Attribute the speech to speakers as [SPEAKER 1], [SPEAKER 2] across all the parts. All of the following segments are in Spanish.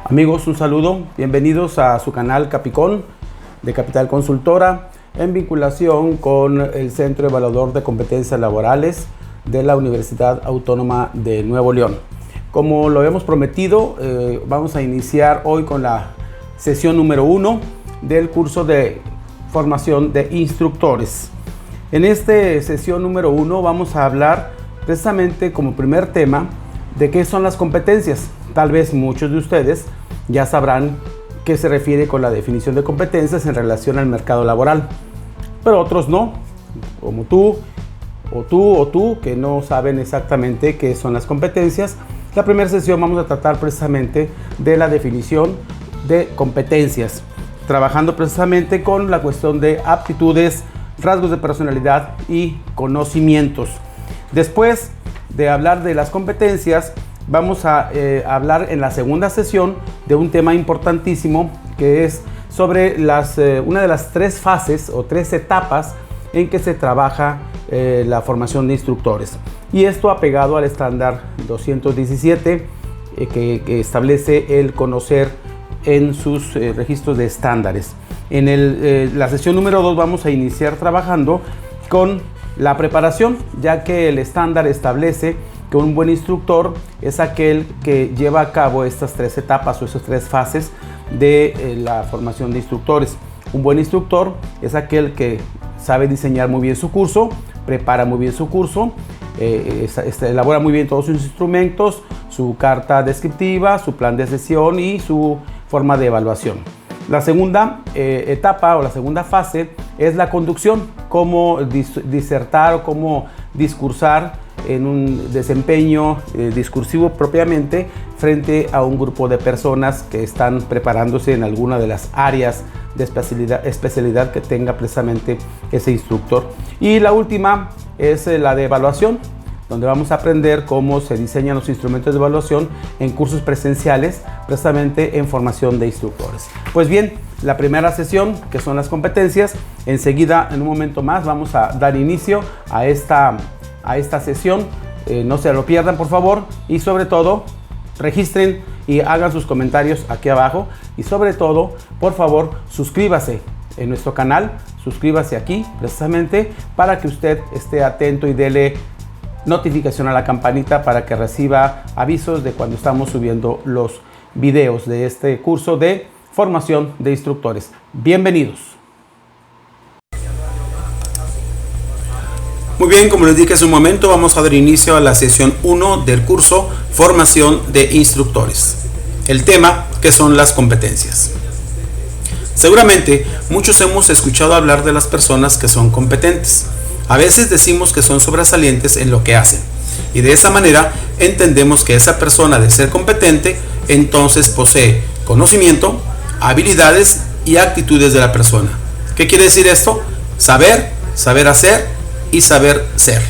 [SPEAKER 1] Amigos, un saludo, bienvenidos a su canal Capicón de Capital Consultora en vinculación con el Centro Evaluador de Competencias Laborales de la Universidad Autónoma de Nuevo León. Como lo hemos prometido, vamos a iniciar hoy con la sesión número 1 del curso de formación de instructores. En esta sesión número 1 vamos a hablar precisamente como primer tema de qué son las competencias. Tal vez muchos de ustedes ya sabrán qué se refiere con la definición de competencias en relación al mercado laboral, pero otros no, como tú, que no saben exactamente qué son las competencias. La primera sesión vamos a tratar precisamente de la definición de competencias, trabajando precisamente con la cuestión de aptitudes, rasgos de personalidad y conocimientos. Después de hablar de las competencias, vamos a hablar en la segunda sesión de un tema importantísimo que es sobre una de las tres fases o tres etapas en que se trabaja la formación de instructores. Y esto apegado al estándar 217 que establece el conocer en sus registros de estándares. En la sesión número 2 vamos a iniciar trabajando con la preparación, ya que el estándar establece que un buen instructor es aquel que lleva a cabo estas tres etapas o esas tres fases de la formación de instructores. Un buen instructor es aquel que sabe diseñar muy bien su curso, prepara muy bien su curso, elabora muy bien todos sus instrumentos, su carta descriptiva, su plan de sesión y su forma de evaluación. La segunda etapa o la segunda fase es la conducción, cómo disertar o cómo discursar en un desempeño discursivo propiamente frente a un grupo de personas que están preparándose en alguna de las áreas de especialidad que tenga precisamente ese instructor. Y la última es la de evaluación, donde vamos a aprender cómo se diseñan los instrumentos de evaluación en cursos presenciales, precisamente en formación de instructores. Pues bien, la primera sesión, que son las competencias, enseguida, en un momento más, vamos a dar inicio a esta sesión. No se lo pierdan, por favor, y sobre todo, registren y hagan sus comentarios aquí abajo, y sobre todo, por favor, suscríbase en nuestro canal, suscríbase aquí, precisamente, para que usted esté atento y dele notificación a la campanita para que reciba avisos de cuando estamos subiendo los videos de este curso de formación de instructores. Bienvenidos. Muy bien, como les dije hace un momento, vamos a dar inicio a la sesión 1 del curso Formación de Instructores. El tema, que son las competencias. Seguramente muchos hemos escuchado hablar de las personas que son competentes. A veces decimos que son sobresalientes en lo que hacen, y de esa manera entendemos que esa persona, de ser competente, entonces posee conocimiento, habilidades y actitudes de la persona. ¿Qué quiere decir esto? Saber hacer y saber ser.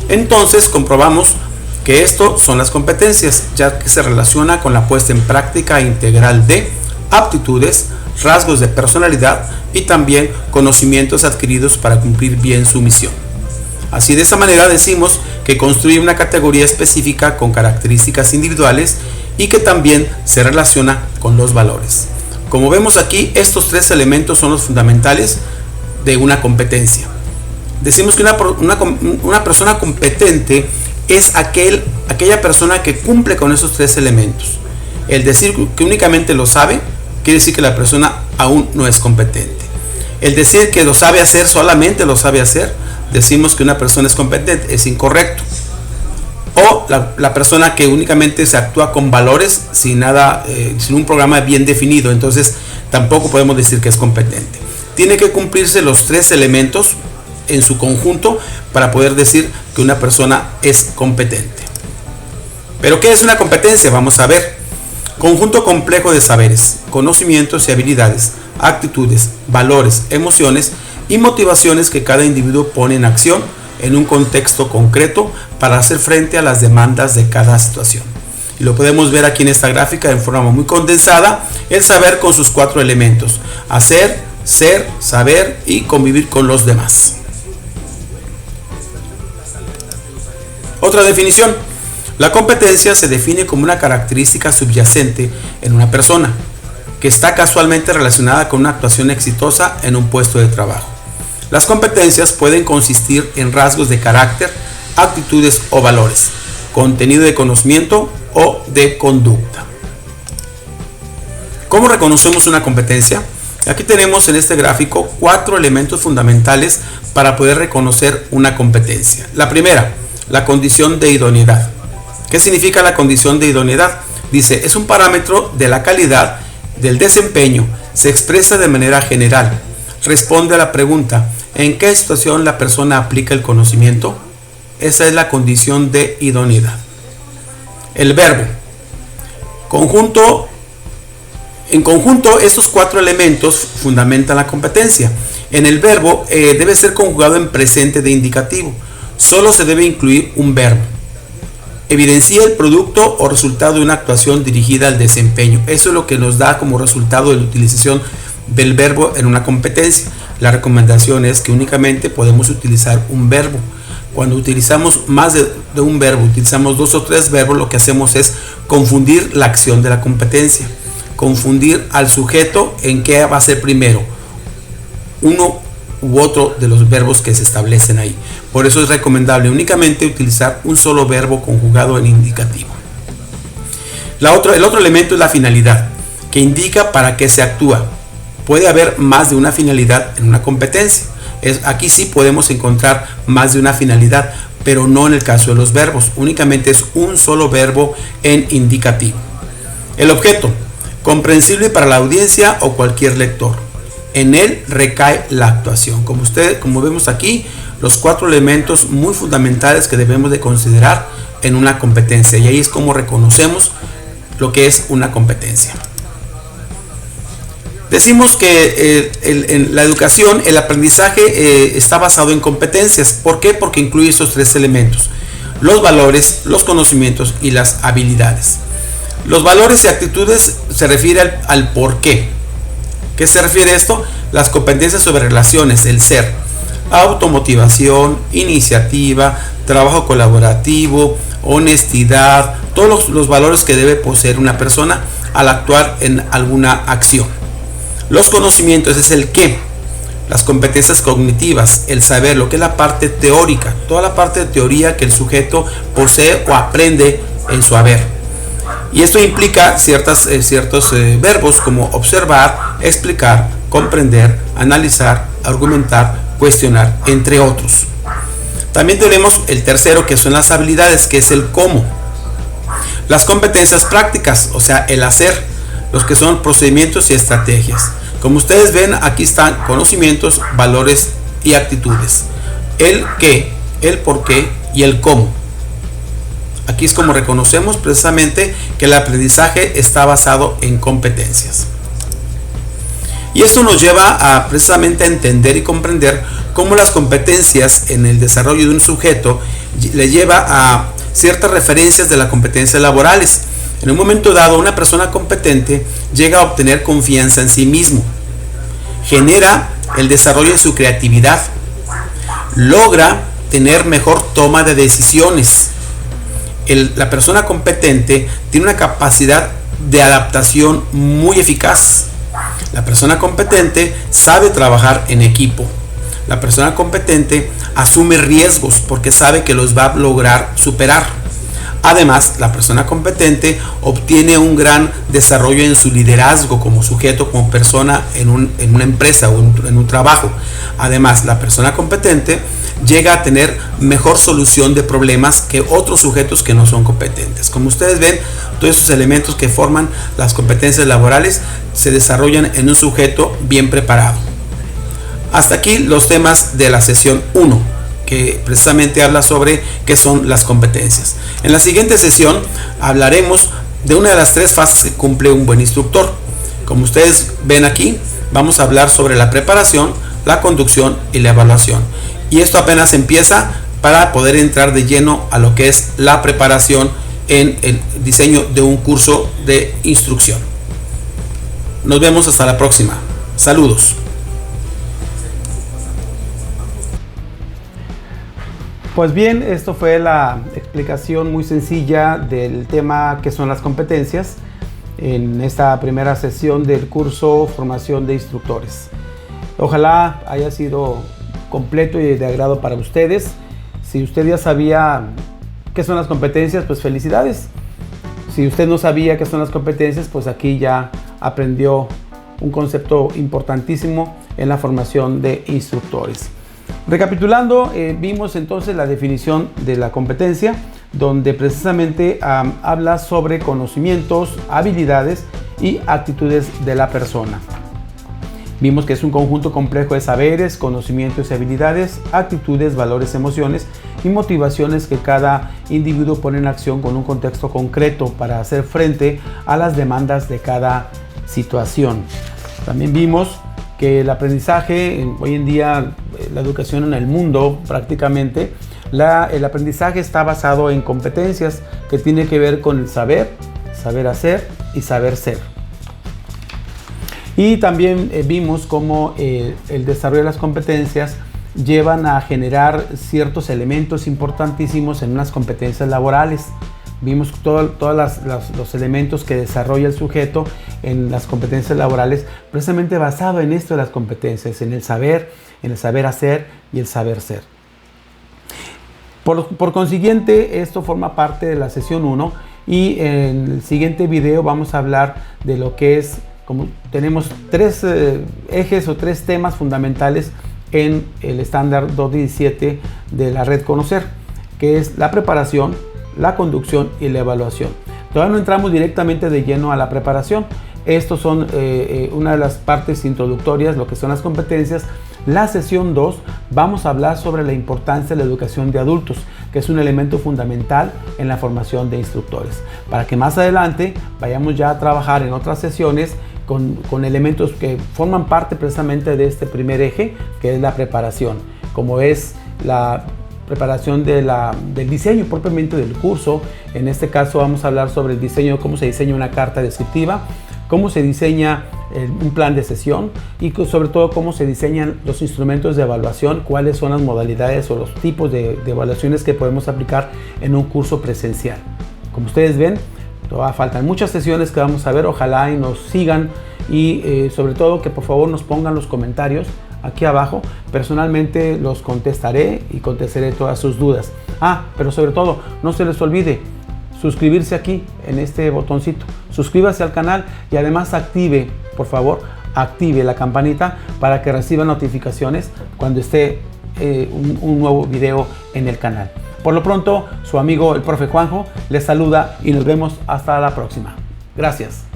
[SPEAKER 1] Entonces comprobamos que esto son las competencias, ya que se relaciona con la puesta en práctica integral de aptitudes, rasgos de personalidad y también conocimientos adquiridos para cumplir bien su misión. Así, de esa manera decimos que construye una categoría específica con características individuales y que también se relaciona con los valores. Como vemos aquí, estos tres elementos son los fundamentales de una competencia. Decimos que una persona competente es aquella persona que cumple con esos tres elementos. El decir que únicamente lo sabe quiere decir que la persona aún no es competente. El decir que lo sabe hacer, solamente lo sabe hacer, decimos que una persona es competente, es incorrecto. O la persona que únicamente se actúa con valores sin un programa bien definido, entonces tampoco podemos decir que es competente. Tiene que cumplirse los tres elementos en su conjunto para poder decir que una persona es competente. ¿Pero qué es una competencia? Vamos a ver. Conjunto complejo de saberes, conocimientos y habilidades, actitudes, valores, emociones y motivaciones que cada individuo pone en acción en un contexto concreto para hacer frente a las demandas de cada situación. Y lo podemos ver aquí en esta gráfica en forma muy condensada, el saber con sus cuatro elementos: hacer, ser, saber y convivir con los demás. Otra definición: La competencia se define como una característica subyacente en una persona que está casualmente relacionada con una actuación exitosa en un puesto de trabajo. Las competencias pueden consistir en rasgos de carácter, actitudes o valores, contenido de conocimiento o de conducta. ¿Cómo reconocemos una competencia? Aquí tenemos en este gráfico 4 elementos fundamentales para poder reconocer una competencia. La primera, la condición de idoneidad. ¿Qué significa la condición de idoneidad? Dice, es un parámetro de la calidad del desempeño, se expresa de manera general. Responde a la pregunta, ¿en qué situación la persona aplica el conocimiento? Esa es la condición de idoneidad. El verbo. En conjunto, estos 4 elementos fundamentan la competencia. En el verbo debe ser conjugado en presente de indicativo. Solo se debe incluir un verbo. Evidencia el producto o resultado de una actuación dirigida al desempeño. Eso es lo que nos da como resultado de la utilización del verbo en una competencia. La recomendación es que únicamente podemos utilizar un verbo. Cuando utilizamos más de un verbo, utilizamos 2 o 3 verbos, lo que hacemos es confundir la acción de la competencia. Confundir al sujeto en qué va a ser primero, uno u otro de los verbos que se establecen ahí. Por eso es recomendable únicamente utilizar un solo verbo conjugado en indicativo. El otro elemento es la finalidad, que indica para qué se actúa. Puede haber más de una finalidad en una competencia. Aquí sí podemos encontrar más de una finalidad, pero no en el caso de los verbos. Únicamente es un solo verbo en indicativo. El objeto, comprensible para la audiencia o cualquier lector. En él recae la actuación. Como vemos aquí, los 4 elementos muy fundamentales que debemos de considerar en una competencia. Y ahí es como reconocemos lo que es una competencia. Decimos que en la educación, el aprendizaje está basado en competencias. ¿Por qué? Porque incluye estos 3 elementos: los valores, los conocimientos y las habilidades. Los valores y actitudes se refiere al por qué. ¿Qué se refiere a esto? Las competencias sobre relaciones, el ser, automotivación, iniciativa, trabajo colaborativo, honestidad, todos los valores que debe poseer una persona al actuar en alguna acción. Los conocimientos es el qué, las competencias cognitivas, el saber, lo que es la parte teórica, toda la parte de teoría que el sujeto posee o aprende en su haber. Y esto implica ciertos verbos como observar, explicar, comprender, analizar, argumentar, cuestionar, entre otros. También tenemos el tercero, que son las habilidades, que es el cómo. Las competencias prácticas, o sea, el hacer, los que son procedimientos y estrategias. Como ustedes ven, aquí están conocimientos, valores y actitudes. El qué, el por qué y el cómo. Aquí es como reconocemos precisamente que el aprendizaje está basado en competencias. Y esto nos lleva precisamente a entender y comprender cómo las competencias en el desarrollo de un sujeto le lleva a ciertas referencias de las competencias laborales. En un momento dado, una persona competente llega a obtener confianza en sí mismo, genera el desarrollo en su creatividad, logra tener mejor toma de decisiones. La persona competente tiene una capacidad de adaptación muy eficaz. La persona competente sabe trabajar en equipo. La persona competente asume riesgos porque sabe que los va a lograr superar. Además, la persona competente obtiene un gran desarrollo en su liderazgo como sujeto, como persona en una empresa o en un trabajo. Además, la persona competente llega a tener mejor solución de problemas que otros sujetos que no son competentes. Como ustedes ven, todos esos elementos que forman las competencias laborales se desarrollan en un sujeto bien preparado. Hasta aquí los temas de la sesión 1, que precisamente habla sobre qué son las competencias. En la siguiente sesión hablaremos de una de las 3 fases que cumple un buen instructor. Como ustedes ven aquí, vamos a hablar sobre la preparación, la conducción y la evaluación. Y esto apenas empieza para poder entrar de lleno a lo que es la preparación en el diseño de un curso de instrucción. Nos vemos hasta la próxima. Saludos. Pues bien, esto fue la explicación muy sencilla del tema que son las competencias en esta primera sesión del curso Formación de Instructores. Ojalá haya sido completo y de agrado para ustedes. Si usted ya sabía qué son las competencias, pues felicidades. Si usted no sabía qué son las competencias, pues aquí ya aprendió un concepto importantísimo en la formación de instructores. Recapitulando, vimos entonces la definición de la competencia, donde precisamente habla sobre conocimientos, habilidades y actitudes de la persona. Vimos que es un conjunto complejo de saberes, conocimientos y habilidades, actitudes, valores, emociones y motivaciones que cada individuo pone en acción con un contexto concreto para hacer frente a las demandas de cada situación. También vimos que el aprendizaje, hoy en día la educación en el mundo prácticamente, el aprendizaje está basado en competencias que tiene que ver con el saber, saber hacer y saber ser. Y también vimos cómo el desarrollo de las competencias llevan a generar ciertos elementos importantísimos en unas competencias laborales. Vimos todos los elementos que desarrolla el sujeto en las competencias laborales, precisamente basado en esto de las competencias, en el saber hacer y el saber ser. Por consiguiente, esto forma parte de la sesión 1 y en el siguiente video vamos a hablar de lo que es, como tenemos tres ejes o tres temas fundamentales en el estándar 217 de la red Conocer, que es la preparación, la conducción y la evaluación. Todavía no entramos directamente de lleno a la preparación. Estos son una de las partes introductorias, lo que son las competencias. La sesión 2 vamos a hablar sobre la importancia de la educación de adultos, que es un elemento fundamental en la formación de instructores, para que más adelante vayamos ya a trabajar en otras sesiones con elementos que forman parte precisamente de este primer eje, que es la preparación, como es la preparación del diseño propiamente del curso. En este caso vamos a hablar sobre el diseño, cómo se diseña una carta descriptiva, cómo se diseña un plan de sesión y sobre todo cómo se diseñan los instrumentos de evaluación, cuáles son las modalidades o los tipos de evaluaciones que podemos aplicar en un curso presencial. Como ustedes ven, todavía faltan muchas sesiones que vamos a ver. Ojalá y nos sigan y sobre todo que por favor nos pongan los comentarios aquí abajo. Personalmente los contestaré y contestaré todas sus dudas. Pero sobre todo no se les olvide suscribirse aquí en este botoncito. Suscríbase al canal y además por favor active la campanita para que reciba notificaciones cuando esté un nuevo video en el canal. Por lo pronto, su amigo el profe Juanjo les saluda y nos vemos hasta la próxima. Gracias.